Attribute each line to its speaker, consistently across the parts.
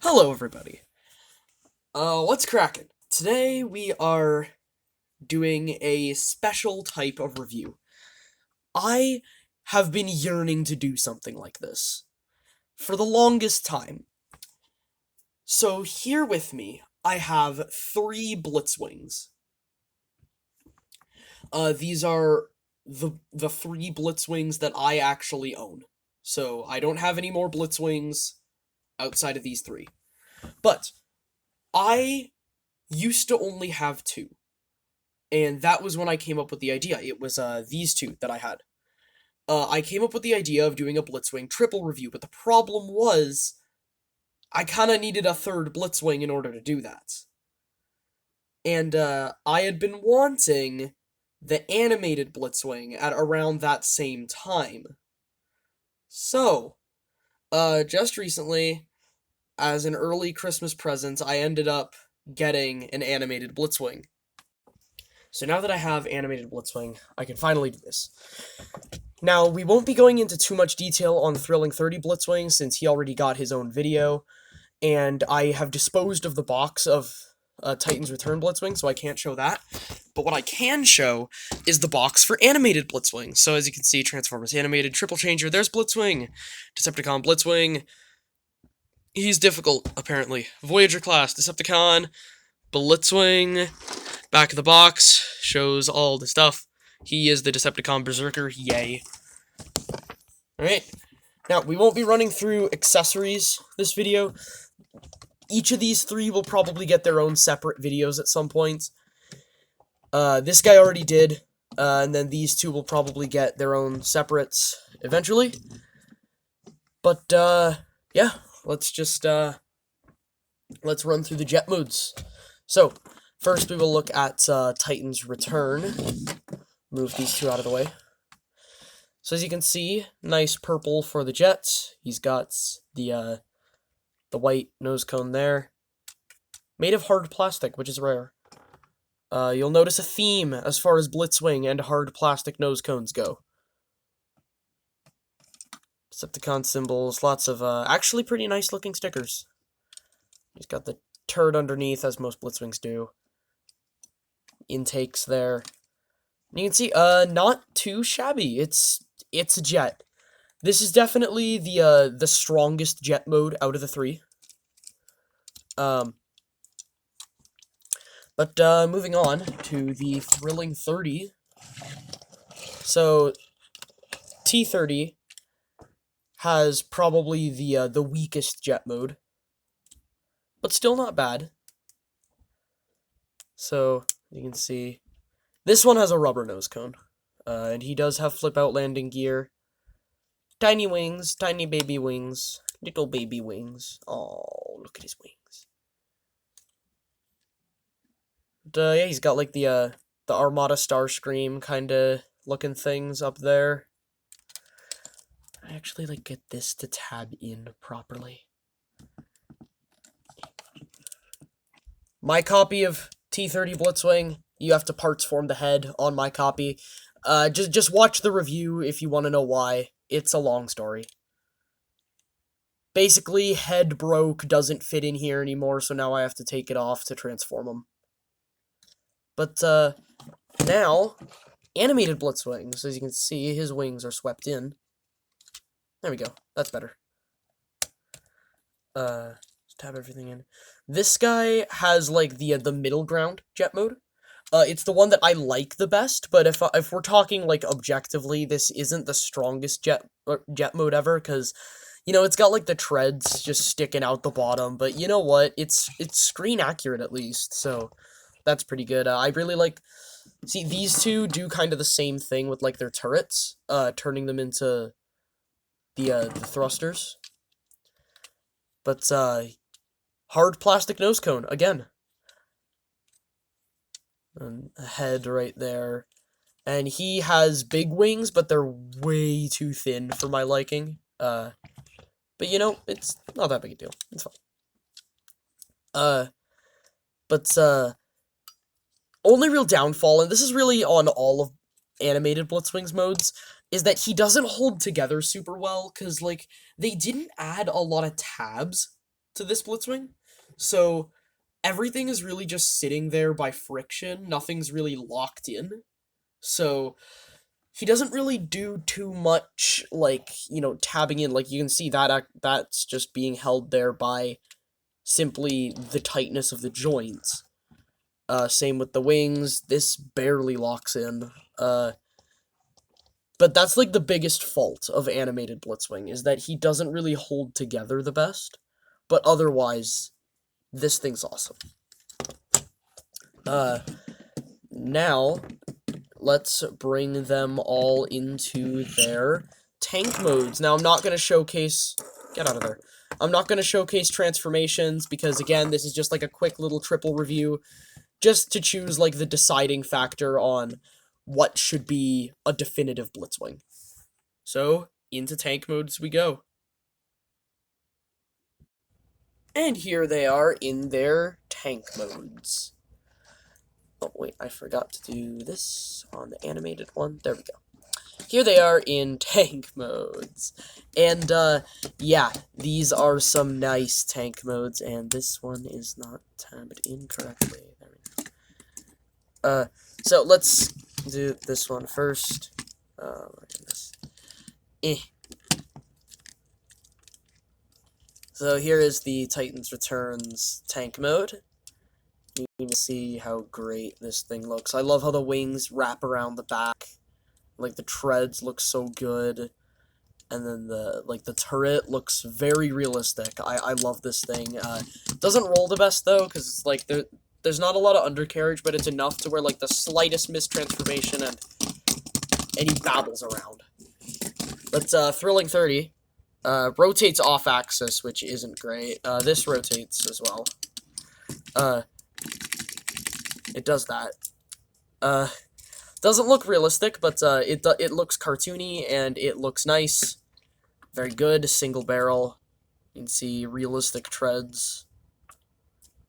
Speaker 1: Hello, everybody. What's cracking? Today we are doing a special type of review. I have been yearning to do something like this for the longest time. So here with me, I have 3 blitzwings. These are the 3 blitzwings that I actually own. So I don't have any more blitzwings outside of these 3. But I used to only have 2. And that was when I came up with the idea. It was these 2 that I had. I came up with the idea of doing a blitzwing triple review, but the problem was I kind of needed a 3rd blitzwing in order to do that. And I had been wanting the animated blitzwing at around that same time. So, just recently, as an early Christmas present, I ended up getting an animated blitzwing. So now that I have animated blitzwing, I can finally do this. Now, we won't be going into too much detail on Thrilling 30 blitzwing since he already got his own video, and I have disposed of the box of Titan's Return blitzwing, so I can't show that. But what I can show is the box for animated blitzwing. So as you can see, Transformers animated, Triple Changer, there's blitzwing, Decepticon blitzwing. He's difficult, apparently. Voyager class, Decepticon, blitzwing. Back of the box shows all the stuff. He is the Decepticon Berserker, yay. Alright, now we won't be running through accessories this video. Each of these 3 will probably get their own separate videos at some point. This guy already did, and then these 2 will probably get their own separates eventually. But, yeah, let's just, let's run through the jet modes. So, first, we will look at Titan's Return. Move these 2 out of the way. So as you can see, nice purple for the jets. He's got the white nose cone there. Made of hard plastic, which is rare. You'll notice a theme as far as blitzwing and hard plastic nose cones go. Decepticon symbols, lots of actually pretty nice looking stickers. He's got the turd underneath, as most blitzwings do. Intakes there. And you can see, not too shabby. It's a jet. This is definitely the strongest jet mode out of the 3. But moving on to the Thrilling 30. So, T30 has probably the weakest jet mode, but still not bad. So, you can see, this one has a rubber nose cone, and he does have flip-out landing gear. Tiny wings, tiny baby wings, little baby wings. Oh, look at his wings. But, yeah, he's got, like, the Armada Starscream kind of looking things up there. I actually, like, get this to tab in properly. My copy of T30 Blitzwing, you have to parts form the head on my copy. Just watch the review if you want to know why. It's a long story. Basically, head broke, doesn't fit in here anymore, so now I have to take it off to transform him. But, now, animated blitzwing. So as you can see, his wings are swept in. There we go. That's better. Just tab everything in. This guy has, like, the middle ground jet mode. It's the one that I like the best, but if we're talking, like, objectively, this isn't the strongest jet mode ever, because, you know, it's got, like, the treads just sticking out the bottom, but you know what? It's screen accurate, at least, so that's pretty good. I really like... See, these 2 do kind of the same thing with, like, their turrets, turning them into the thrusters. But, hard plastic nose cone, again. And a head right there. And he has big wings, but they're way too thin for my liking. But, you know, it's not that big a deal. It's fine. Only real downfall, and this is really on all of animated Blitzwing's modes, is that he doesn't hold together super well, because, like, they didn't add a lot of tabs to this blitzwing. So everything is really just sitting there by friction. Nothing's really locked in. So he doesn't really do too much, like, tabbing in. Like, you can see that's just being held there by simply the tightness of the joints. Same with the wings. This barely locks in. But that's, like, the biggest fault of animated blitzwing, is that he doesn't really hold together the best. But otherwise, this thing's awesome. Now, let's bring them all into their tank modes. Now, I'm not going to showcase... Get out of there. I'm not going to showcase transformations, because, again, this is just, like, a quick little triple review, just to choose, like, the deciding factor on what should be a definitive blitzwing. So, into tank modes we go. And here they are in their tank modes. Oh, wait, I forgot to do this on the animated one. There we go. Here they are in tank modes. And, yeah, these are some nice tank modes, and this one is not tabbed incorrectly. There we go. So let's do this one first. Oh, my goodness. So here is the Titans Returns tank mode. You can see how great this thing looks. I love how the wings wrap around the back. Like, the treads look so good. And then the turret looks very realistic. I love this thing. Doesn't roll the best, though, because it's, like, there's not a lot of undercarriage, but it's enough to where, like, the slightest mistransformation and he babbles around. But, Thrilling 30 rotates off-axis, which isn't great. This rotates as well. It does that. Doesn't look realistic, but it looks cartoony, and it looks nice. Very good. Single barrel. You can see realistic treads.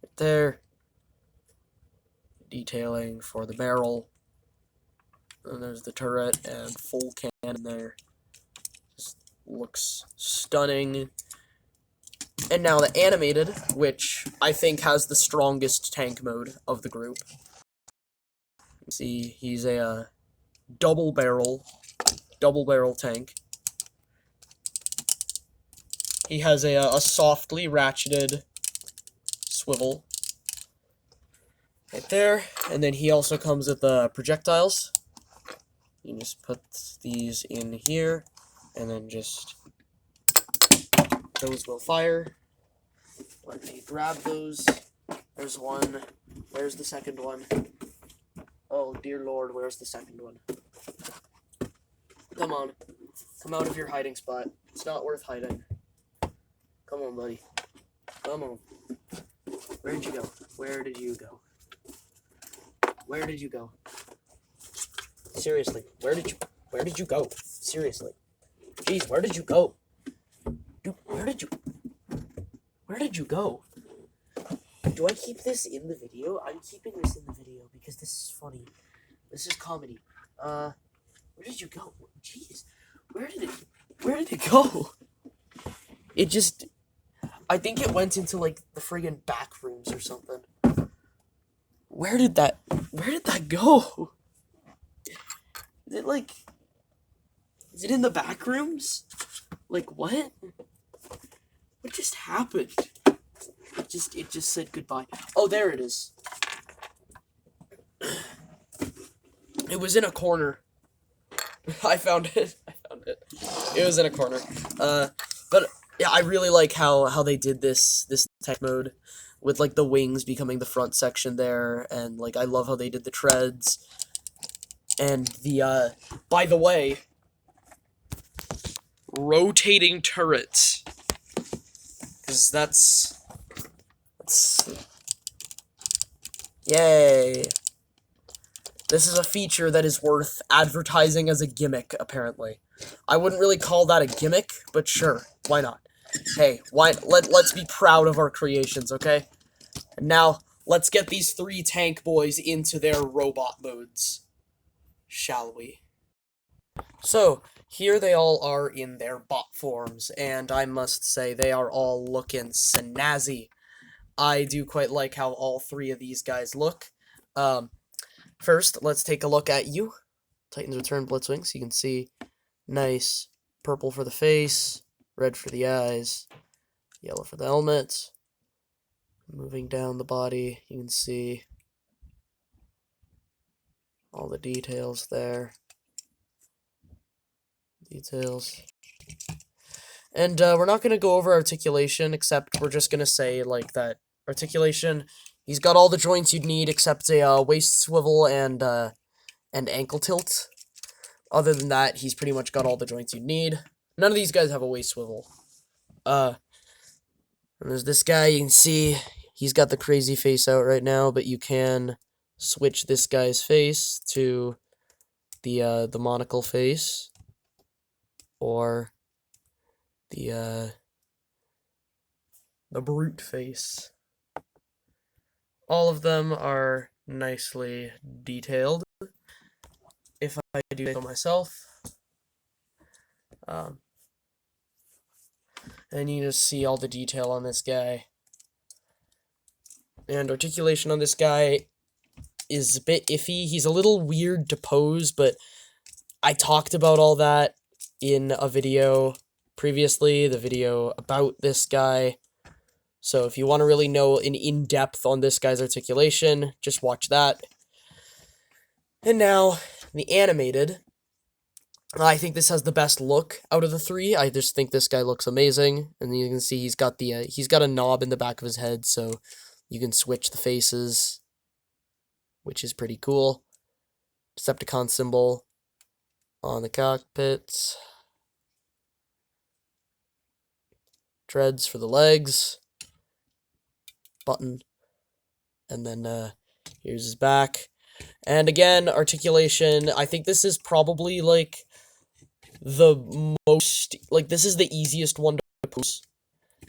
Speaker 1: Right there. Detailing for the barrel. And there's the turret, and full cannon there. Just looks stunning. And now the animated, which I think has the strongest tank mode of the group. See, he's a double barrel tank. He has a softly ratcheted swivel right there, and then he also comes with the projectiles. You can just put these in here, and then just those will fire. Let me grab those. There's one. Where's the second one? Oh, dear Lord, where's the second one? Come on. Come out of your hiding spot. It's not worth hiding. Come on, buddy. Come on. Where'd you go? Where did you go? Where did you go? Seriously, where did you go? Seriously. Jeez, where did you go? Dude, where did you go? Do I keep this in the video? I'm keeping this in the video because this is funny. This is comedy. Where did you go? Jeez. Where did it go? It just, I think it went into, like, the friggin' back rooms or something. Where did that go? Is it in the back rooms? Like, what? What just happened? It just said goodbye. Oh, there it is. It was in a corner. I found it. It was in a corner. But yeah, I really like how they did this tech mode with, like, the wings becoming the front section there, and, like, I love how they did the treads. And the by the way, rotating turrets. Cuz that's yay. This is a feature that is worth advertising as a gimmick, apparently. I wouldn't really call that a gimmick, but sure, why not? Hey, let's be proud of our creations, okay? And now, let's get these three tank boys into their robot modes. Shall we? So, here they all are in their bot forms, and I must say they are all looking snazzy. I do quite like how all three of these guys look. Um, First, let's take a look at you. Titans Return Blitzwing, so you can see nice purple for the face, red for the eyes, yellow for the helmet. Moving down the body, you can see all the details there. Details. And we're not going to go over articulation, except we're just going to say, like, that articulation, he's got all the joints you'd need except a waist swivel and ankle tilt. Other than that, he's pretty much got all the joints you'd need. None of these guys have a waist swivel. And there's this guy, you can see he's got the crazy face out right now, but you can switch this guy's face to the monocle face, or the brute face. All of them are nicely detailed, if I do so myself. And you just see all the detail on this guy. And articulation on this guy is a bit iffy. He's a little weird to pose, but I talked about all that in a video previously, the video about this guy. So if you want to really know an in-depth on this guy's articulation, just watch that. And now, the animated. I think this has the best look out of the three. I just think this guy looks amazing. And you can see he's got a knob in the back of his head, so you can switch the faces, which is pretty cool. Decepticon symbol on the cockpit. Treads for the legs. Button. And then here's his back. And again, articulation. I think this is probably like the most, like, this is the easiest one to pose.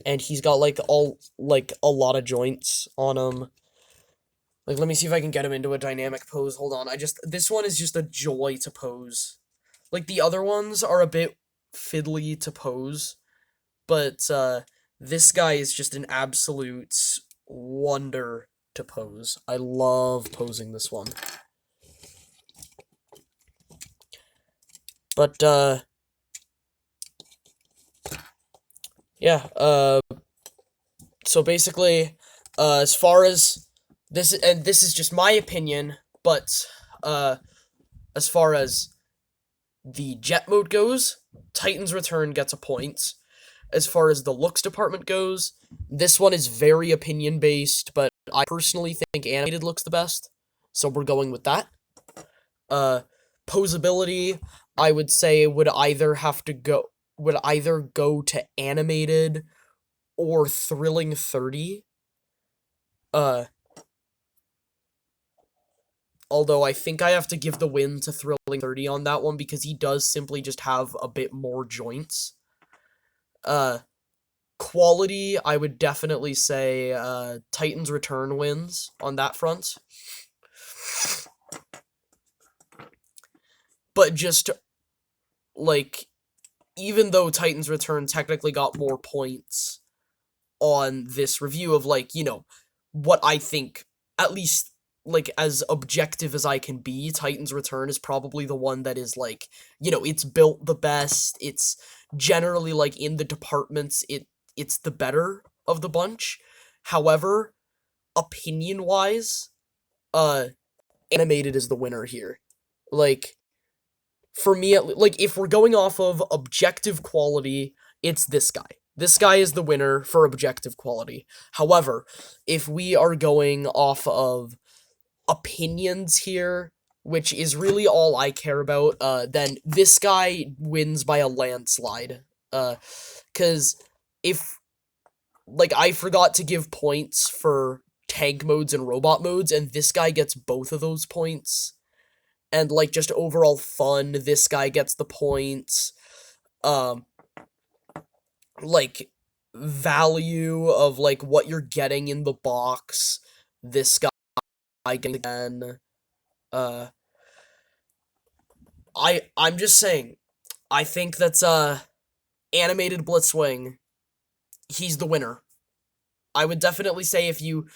Speaker 1: And he's got like a lot of joints on him. Like, let me see if I can get him into a dynamic pose. Hold on. This one is just a joy to pose. Like, the other ones are a bit fiddly to pose, but this guy is just an absolute wonder to pose. I love posing this one. But yeah, so basically, as far as this, and this is just my opinion, but as far as the jet mode goes, Titan's Return gets a point. As far as the looks department goes, this one is very opinion-based, but I personally think animated looks the best, so we're going with that. Posability, I would say, would either go to animated or Thrilling 30. Although I think I have to give the win to Thrilling 30 on that one, because he does simply just have a bit more joints. Quality, I would definitely say Titan's Return wins on that front. But just, like, even though Titan's Return technically got more points on this review of, like, you know, what I think, at least, like, as objective as I can be, Titan's Return is probably the one that is, like, you know, it's built the best, it's generally, like, in the departments, it's the better of the bunch. However, opinion-wise, animated is the winner here. Like, for me, like, if we're going off of objective quality, it's this guy. This guy is the winner for objective quality. However, if we are going off of opinions here, which is really all I care about, then this guy wins by a landslide. Because if, like, I forgot to give points for tank modes and robot modes, and this guy gets both of those points. And, like, just overall fun, this guy gets the points. Like, value of, like, what you're getting in the box, this guy getting again. I'm just saying, I think that's animated Blitzwing, he's the winner. I would definitely say if you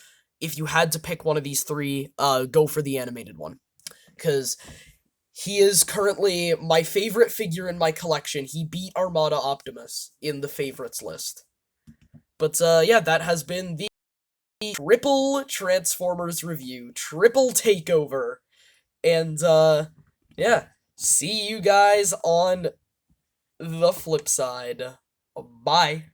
Speaker 1: had to pick one of these three, go for the animated one. Cause he is currently my favorite figure in my collection. He beat Armada Optimus in the favorites list. But yeah, that has been the triple Transformers review, triple takeover. And yeah, see you guys on the flip side. Bye.